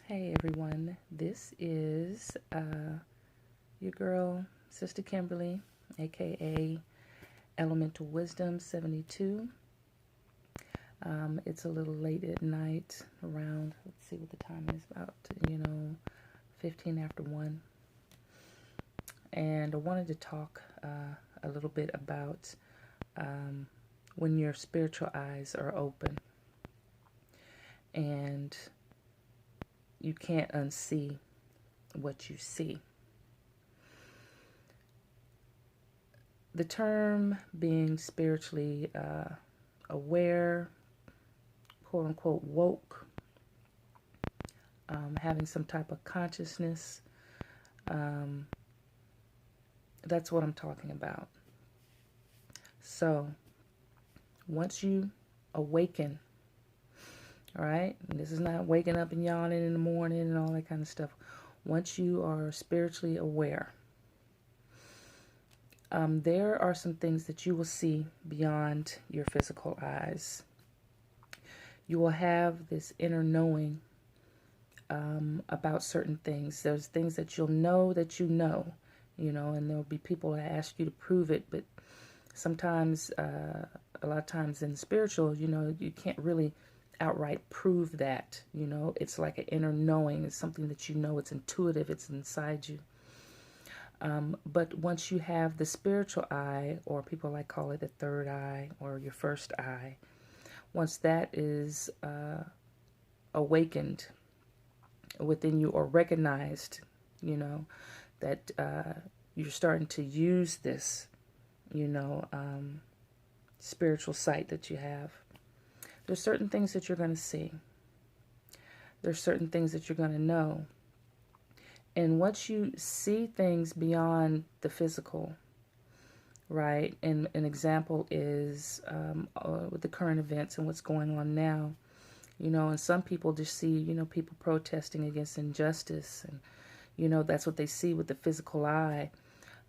Hey everyone, this is your girl, Sister Kimberly, aka Elemental Wisdom 72. It's a little late at night, around, let's see what the time is, about, 15 after 1. And I wanted to talk a little bit about when your spiritual eyes are open and you can't unsee what you see. The term being spiritually aware, quote unquote woke, having some type of consciousness, that's what I'm talking about. So once you awaken, all right, and this is not waking up and yawning in the morning and all that kind of stuff. Once you are spiritually aware, there are some things that you will see beyond your physical eyes. You will have this inner knowing about certain things. There's things that you'll know that you know, and there'll be people that ask you to prove it, but sometimes, a lot of times in spiritual, you can't really outright prove that. It's like an inner knowing. It's something that it's intuitive, it's inside you. But once you have the spiritual eye, or people like call it the third eye or your first eye, once that is awakened within you or recognized, that you're starting to use this, spiritual sight that you have, there's certain things that you're going to see. There's certain things that you're going to know. And once you see things beyond the physical, right? And an example is with the current events and what's going on now, and some people just see, people protesting against injustice. And, that's what they see with the physical eye.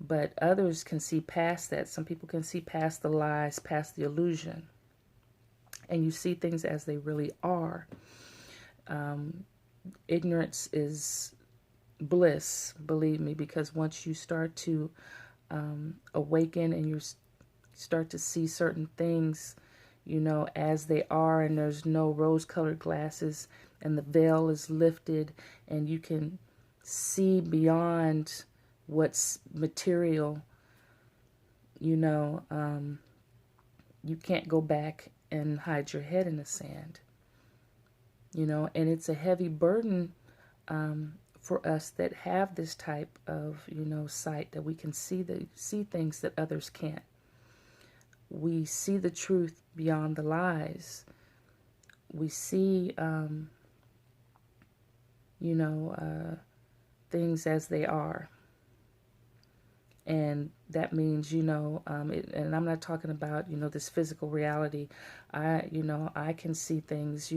But others can see past that. Some people can see past the lies, past the illusion. And you see things as they really are. Ignorance is bliss, believe me, because once you start to awaken and you start to see certain things, as they are, and there's no rose-colored glasses, and the veil is lifted, and you can see beyond what's material, you can't go back and hide your head in the sand, and it's a heavy burden for us that have this type of, sight, that we can see things that others can't. We see the truth beyond the lies. We see, things as they are. And that means, and I'm not talking about, this physical reality. I can see things,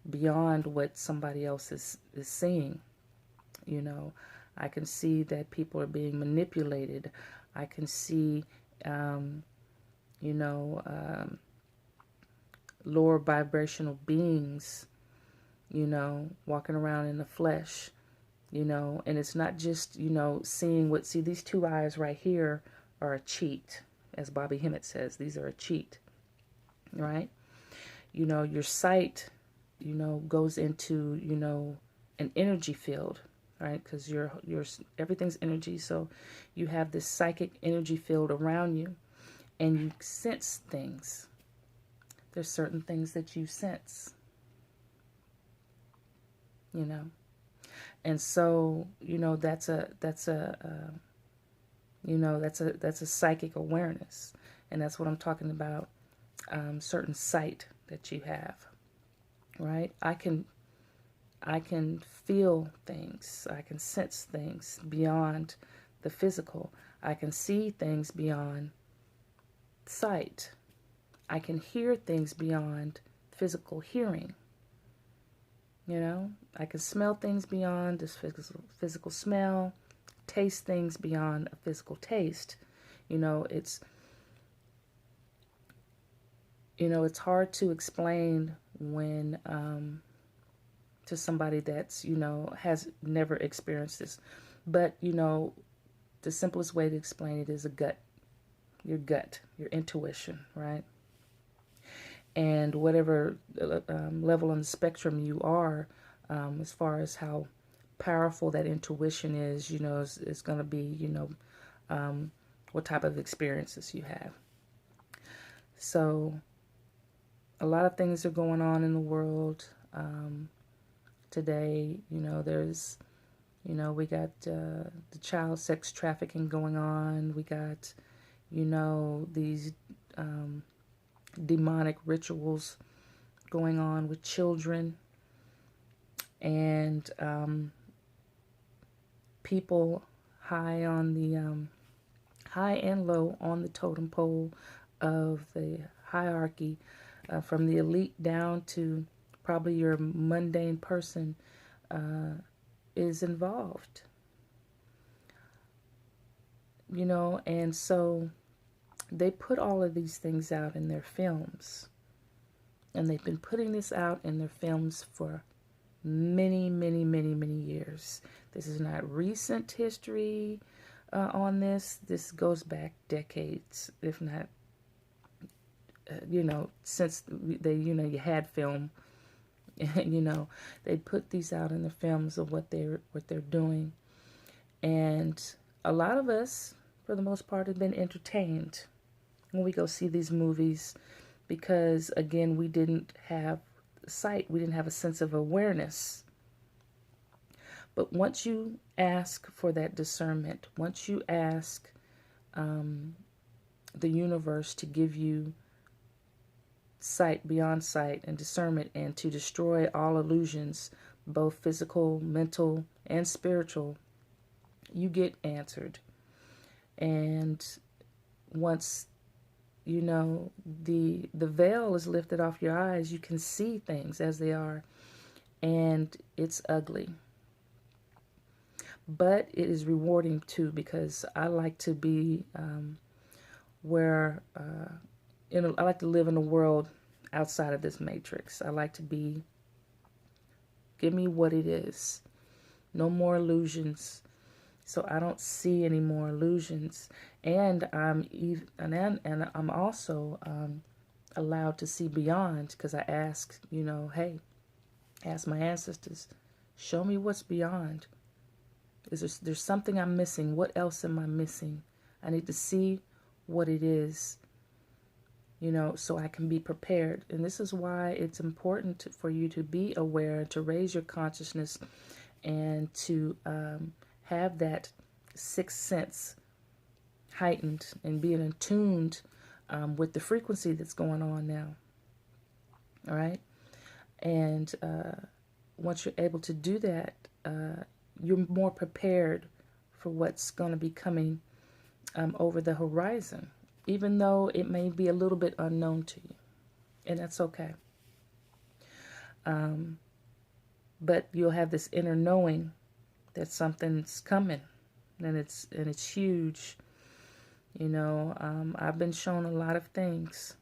beyond what somebody else is seeing. I can see that people are being manipulated. I can see, lower vibrational beings, walking around in the flesh, and it's not just, seeing these two eyes right here are a cheat, as Bobby Hemmett says. These are a cheat, right? Your sight, goes into, an energy field, right? Because your everything's energy, so you have this psychic energy field around you, and you sense things. There's certain things that you sense, and so that's a psychic awareness, and that's what I'm talking about. Certain sight that you have, right? I can feel things. I can sense things beyond the physical. I can see things beyond sight. I can hear things beyond physical hearing. I can smell things beyond this physical smell, taste things beyond a physical taste. It's hard to explain when to somebody that's, has never experienced this. But, the simplest way to explain it is your gut, your intuition, right? And whatever level on the spectrum you are, as far as how powerful that intuition is, is going to be, what type of experiences you have. So a lot of things are going on in the world today. There's, we got the child sex trafficking going on. We got, these demonic rituals going on with children. And people high and low on the totem pole of the hierarchy, from the elite down to probably your mundane person, is involved. And so they put all of these things out in their films. And they've been putting this out in their films for many, many, many, many years. This is not recent history on this. This goes back decades, if not, since they, you had film. They put these out in the films of what they're doing. And a lot of us, for the most part, have been entertained when we go see these movies, because again, we didn't have sight, we didn't have a sense of awareness. But once you ask for that discernment, once you ask the universe to give you sight beyond sight and discernment, and to destroy all illusions, both physical, mental, and spiritual, you get answered. And once the veil is lifted off your eyes, you can see things as they are, and it's ugly. But it is rewarding too, because I like to be where I like to live in a world outside of this matrix. I like to be, give me what it is. No more illusions. So I don't see any more illusions. And I'm also allowed to see beyond, because I ask, hey, ask my ancestors, show me what's beyond. There's something I'm missing? What else am I missing? I need to see what it is, so I can be prepared. And this is why it's important for you to be aware, to raise your consciousness, and to have that sixth sense heightened and being attuned with the frequency that's going on now. All right? And once you're able to do that, you're more prepared for what's going to be coming over the horizon, even though it may be a little bit unknown to you. And that's okay. But you'll have this inner knowing that something's coming, and it's huge. I've been shown a lot of things,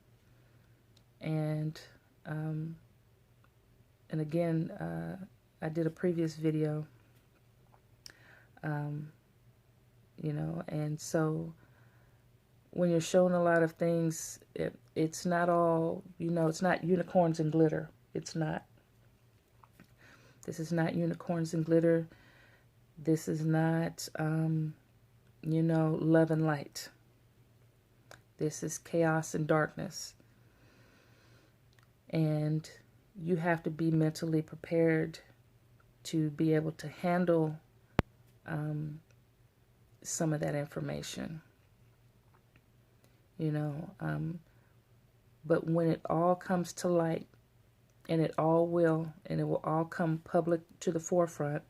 and again, I did a previous video, and so when you're shown a lot of things, it's not all, it's not unicorns and glitter. It's not. This is not unicorns and glitter. This is not, love and light. This is chaos and darkness. And you have to be mentally prepared to be able to handle some of that information. But when it all comes to light, and it all will, and it will all come public to the forefront,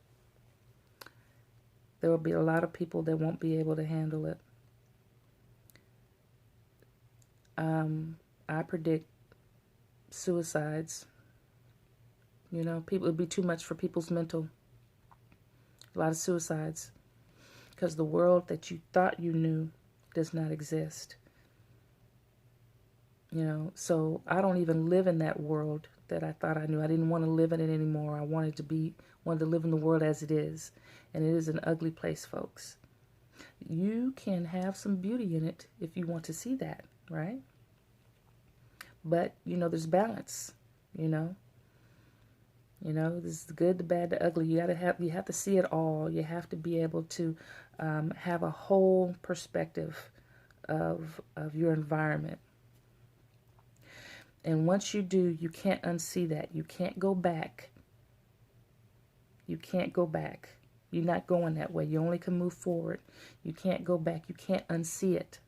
there will be a lot of people that won't be able to handle it. I predict suicides. People, it'd be too much for people's mental. A lot of suicides. Because the world that you thought you knew does not exist. So I don't even live in that world that I thought I knew. I didn't want to live in it anymore. I wanted to live in the world as it is. And it is an ugly place, folks. You can have some beauty in it if you want to see that, right? But, there's balance, you know. This is the good, the bad, the ugly. You have to see it all. You have to be able to have a whole perspective of your environment. And once you do, you can't unsee that. You can't go back. You can't go back. You're not going that way. You only can move forward. You can't go back. You can't unsee it.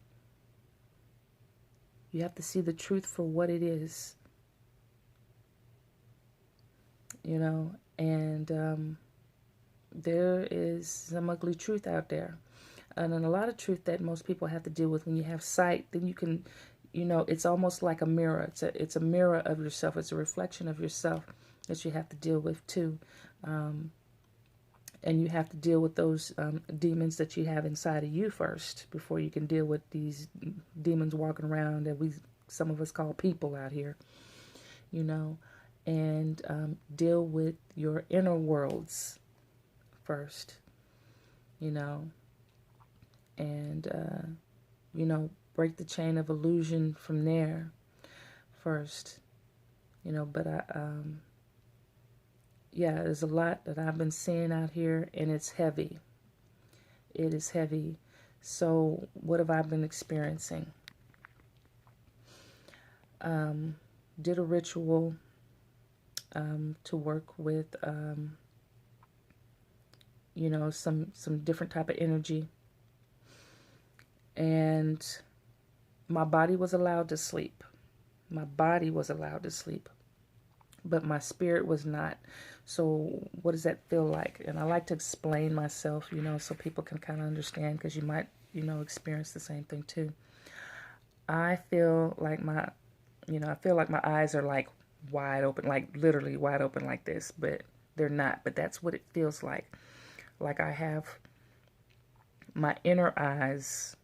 You have to see the truth for what it is. And there is some ugly truth out there. And a lot of truth that most people have to deal with. When you have sight, then you can, it's almost like a mirror. It's a mirror of yourself. It's a reflection of yourself that you have to deal with too. And you have to deal with those demons that you have inside of you first before you can deal with these demons walking around that some of us call people out here, and deal with your inner worlds first, and, break the chain of illusion from there first, but yeah, there's a lot that I've been seeing out here, and it's heavy. It is heavy. So what have I been experiencing? Did a ritual to work with, some different type of energy. And my body was allowed to sleep. My body was allowed to sleep. But my spirit was not. So what does that feel like? And I like to explain myself, so people can kind of understand, because you might, experience the same thing too. I feel like my eyes are like wide open, like literally wide open like this, but they're not. But that's what it feels like. Like I have my inner eyes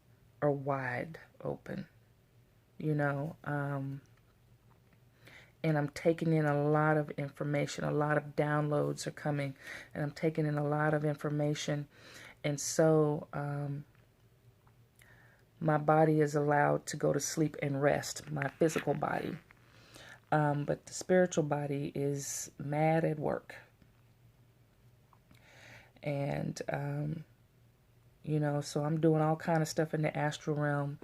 are wide open, and I'm taking in a lot of information. A lot of downloads are coming, and I'm taking in a lot of information. And so my body is allowed to go to sleep and rest, my physical body. But the spiritual body is mad at work. And, so I'm doing all kind of stuff in the astral realm.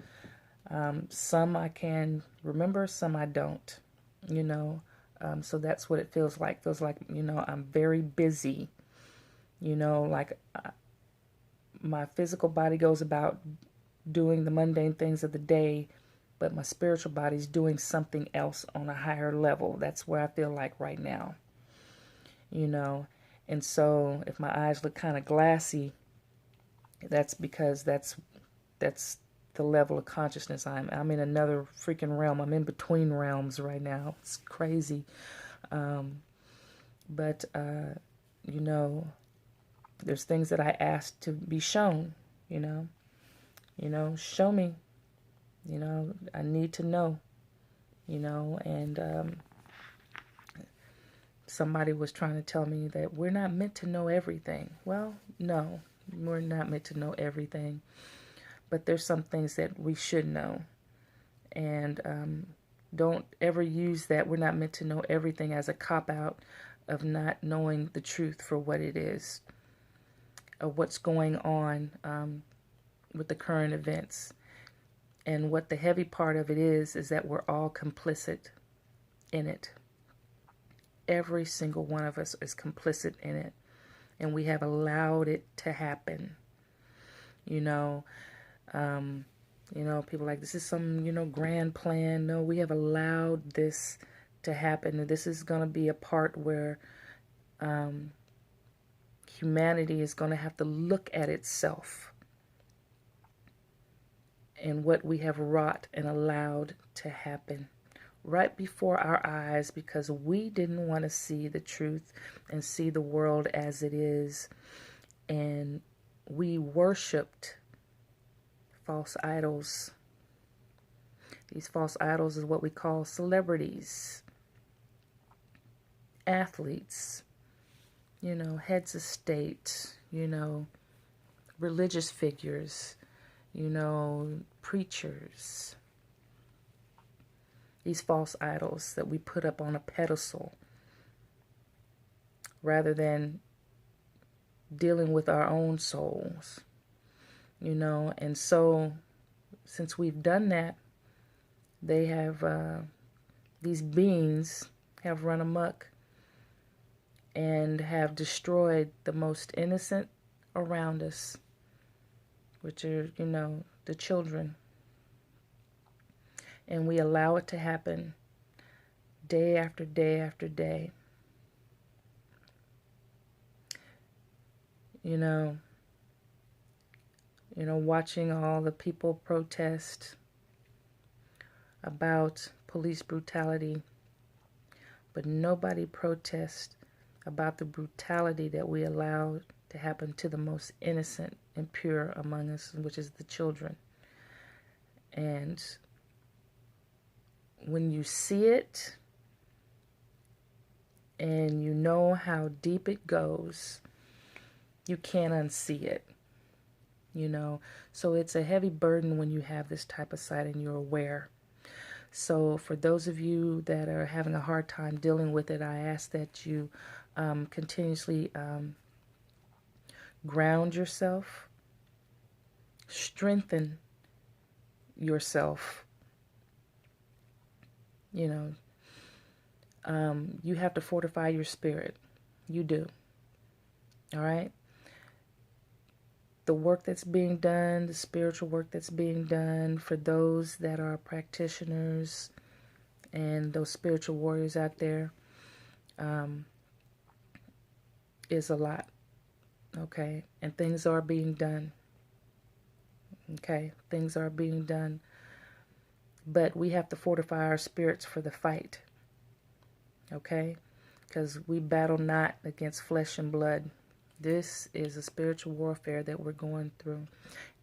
Some I can remember, some I don't. So that's what it feels like. Feels like, I'm very busy, like my physical body goes about doing the mundane things of the day, but my spiritual body's doing something else on a higher level. That's where I feel like right now, and so if my eyes look kind of glassy, that's because that's the level of consciousness I'm in another freaking realm. I'm in between realms right now. It's crazy. But there's things that I asked to be shown, show me, I need to know, and somebody was trying to tell me that we're not meant to know everything. Well, no, we're not meant to know everything. But there's some things that we should know. And don't ever use that we're not meant to know everything as a cop-out of not knowing the truth for what it is, of what's going on with the current events. And what the heavy part of it is that we're all complicit in it. Every single one of us is complicit in it. And we have allowed it to happen. People like, this is some, grand plan. No, we have allowed this to happen. And this is going to be a part where humanity is going to have to look at itself and what we have wrought and allowed to happen right before our eyes, because we didn't want to see the truth and see the world as it is. And we worshipped false idols. These false idols is what we call celebrities. athletes, heads of state, religious figures, preachers, these false idols that we put up on a pedestal rather than dealing with our own souls, and so since we've done that, they have, these beings have run amok and have destroyed the most innocent around us, which are, the children. And we allow it to happen day after day after day. Watching all the people protest about police brutality, but nobody protests about the brutality that we allow to happen to the most innocent and pure among us, which is the children. And when you see it and you know how deep it goes, you can't unsee it. So it's a heavy burden when you have this type of sight and you're aware. So for those of you that are having a hard time dealing with it, I ask that you continuously ground yourself, strengthen yourself. You have to fortify your spirit. You do. All right? The work that's being done, the spiritual work that's being done for those that are practitioners and those spiritual warriors out there, is a lot. Okay? And things are being done. Okay? Things are being done. But we have to fortify our spirits for the fight. Okay? Because we battle not against flesh and blood. This is a spiritual warfare that we're going through.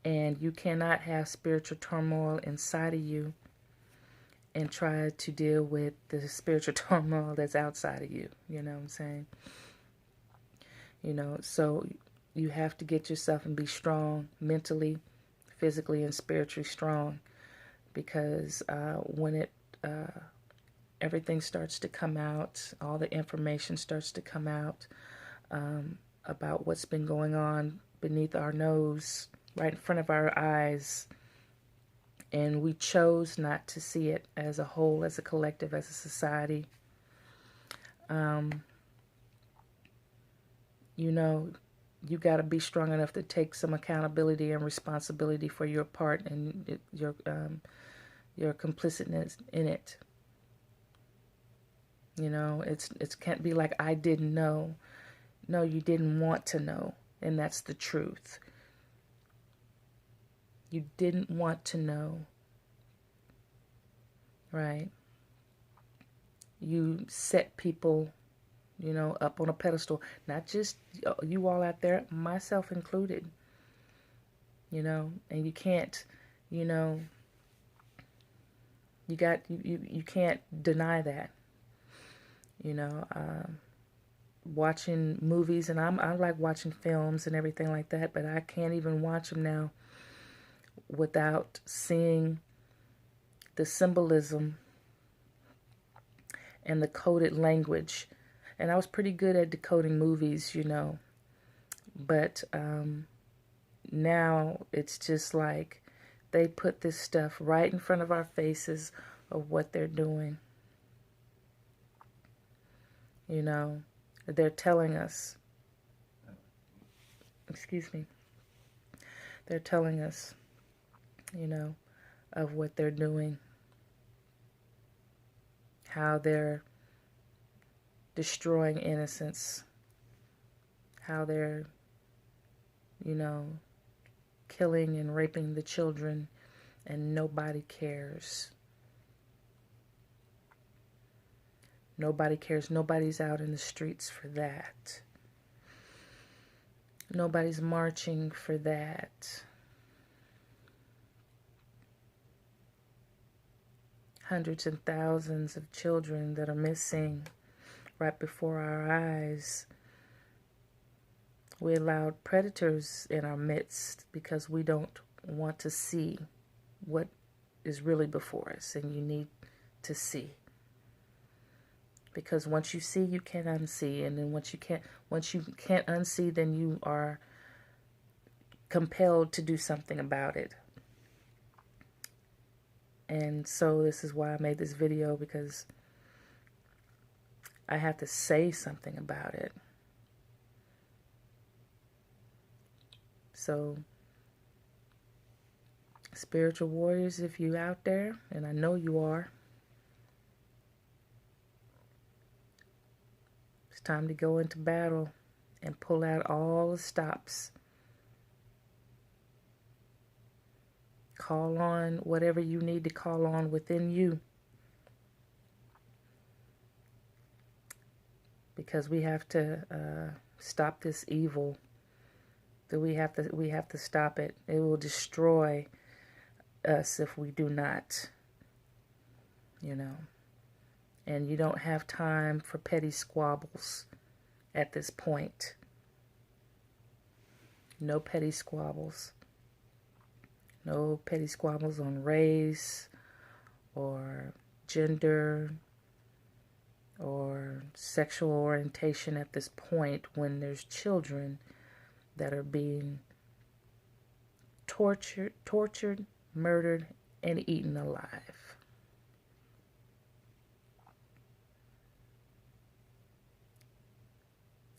And you cannot have spiritual turmoil inside of you and try to deal with the spiritual turmoil that's outside of you. You know what I'm saying? So you have to get yourself and be strong mentally, physically, and spiritually strong. Because when everything starts to come out, all the information starts to come out, about what's been going on beneath our nose, right in front of our eyes, and we chose not to see it as a whole, as a collective, as a society. You got to be strong enough to take some accountability and responsibility for your part and your complicitness in it. It can't be like, I didn't know. No, you didn't want to know, and that's the truth. You didn't want to know, right? You set people, up on a pedestal, not just you all out there, myself included, and you can't, you can't deny that, watching movies, and I like watching films and everything like that, but I can't even watch them now without seeing the symbolism and the coded language. And I was pretty good at decoding movies, but now it's just like they put this stuff right in front of our faces of what they're doing. They're telling us, they're telling us, of what they're doing, how they're destroying innocence, how they're, killing and raping the children, and nobody cares. Nobody cares. Nobody's out in the streets for that. Nobody's marching for that. Hundreds and thousands of children that are missing right before our eyes. We allowed predators in our midst because we don't want to see what is really before us, and you need to see. Because once you see, you can't unsee, and then once you can't unsee, then you are compelled to do something about it. And so this is why I made this video, because I have to say something about it. So, spiritual warriors, if you out there, and I know you are, it's time to go into battle and pull out all the stops. Call on whatever you need to call on within you. Because we have to stop this evil. That we have to stop it. It will destroy us if we do not. You know. And you don't have time for petty squabbles at this point. No petty squabbles. No petty squabbles on race or gender or sexual orientation at this point, when there's children that are being tortured, murdered, and eaten alive.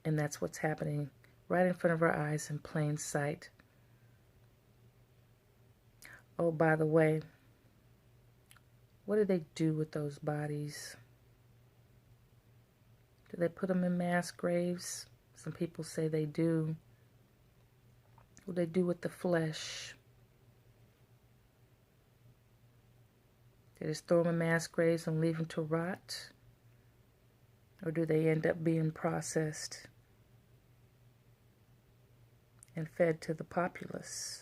And that's what's happening right in front of our eyes in plain sight. Oh, by the way, what do they do with those bodies? Do they put them in mass graves? Some people say they do. What do they do with the flesh? They just throw them in mass graves and leave them to rot? Or do they end up being processed and fed to the populace?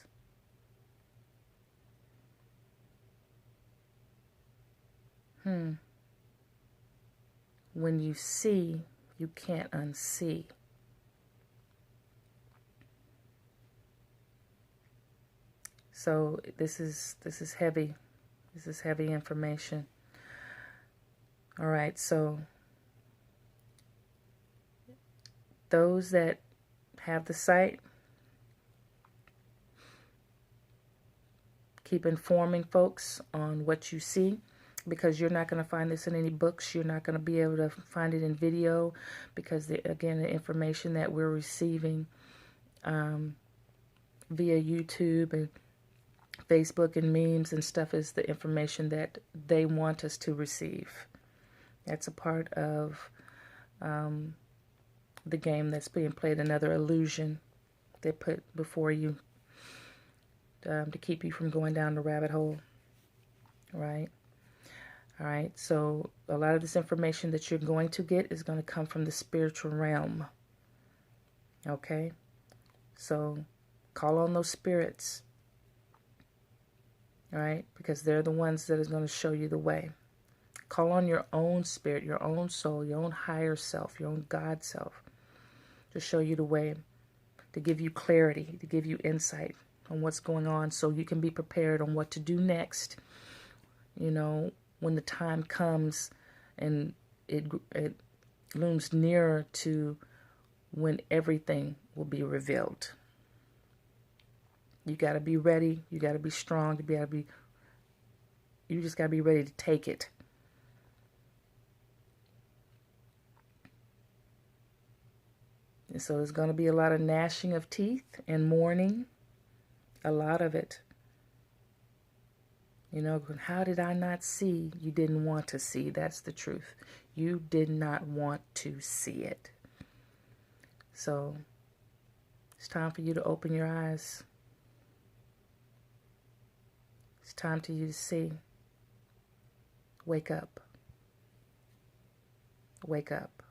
When you see, you can't unsee. So this is heavy. This is heavy information. All right, so those that have the site, keep informing folks on what you see, because you're not going to find this in any books. You're not going to be able to find it in video, because again, the information that we're receiving via YouTube and Facebook and memes and stuff is the information that they want us to receive. That's a part of the game that's being played, another illusion they put before you to keep you from going down the rabbit hole, right? All right, so a lot of this information that you're going to get is going to come from the spiritual realm, okay? So call on those spirits, all right? Because they're the ones that is going to show you the way. Call on your own spirit, your own soul, your own higher self, your own God self to show you the way, to give you clarity, to give you insight on what's going on, so you can be prepared on what to do next, you know, when the time comes and it looms nearer to when everything will be revealed. You got to be ready. You got to be strong. You just got to be ready to take it. And so there's going to be a lot of gnashing of teeth and mourning. A lot of it. You know, how did I not see? You didn't want to see. That's the truth. You did not want to see it. So it's time for you to open your eyes. It's time for you to see. Wake up. Wake up.